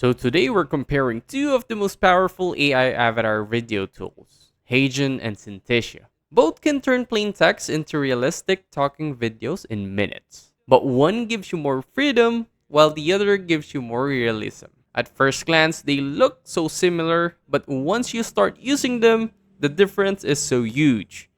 So today we're comparing two of the most powerful AI avatar video tools, HeyGen and Synthesia. Both can turn plain text into realistic talking videos in minutes. But one gives you more freedom, while the other gives you more realism. At first glance, they look so similar, but once you start using them, the difference is so huge.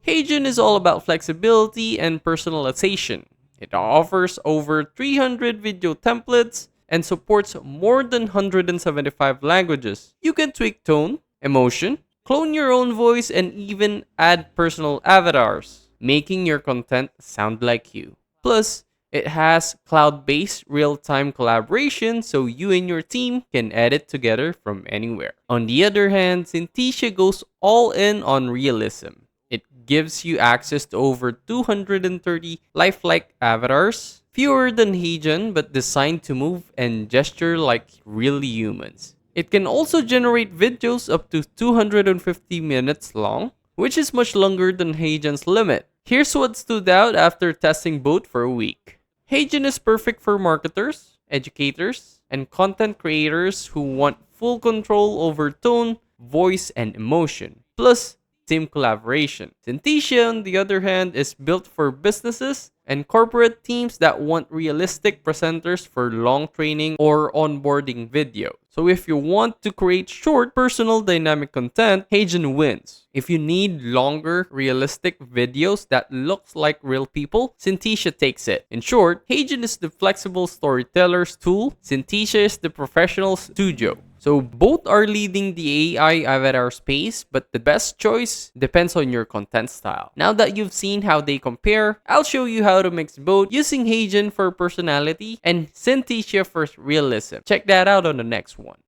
HeyGen is all about flexibility and personalization. It offers over 300 video templates and supports more than 175 languages. You can tweak tone, emotion, clone your own voice, and even add personal avatars, making your content sound like you. Plus, it has cloud-based real-time collaboration so you and your team can edit together from anywhere. On the other hand, Synthesia goes all in on realism. It gives you access to over 230 lifelike avatars, fewer than HeyGen but designed to move and gesture like real humans. It can also generate videos up to 250 minutes long, which is much longer than HeyGen's limit. Here's what stood out after testing both for a week. HeyGen is perfect for marketers, educators, and content creators who want full control over tone, voice, and emotion. Plus, team collaboration. Synthesia, on the other hand, is built for businesses and corporate teams that want realistic presenters for long training or onboarding video. So if you want to create short, personal, dynamic content, HeyGen wins. If you need longer, realistic videos that looks like real people, Synthesia takes it. In short, HeyGen is the flexible storyteller's tool, Synthesia is the professional studio. So both are leading the AI avatar space, but the best choice depends on your content style. Now that you've seen how they compare, I'll show you how to mix both using HeyGen for personality and Synthesia for realism. Check that out on the next one.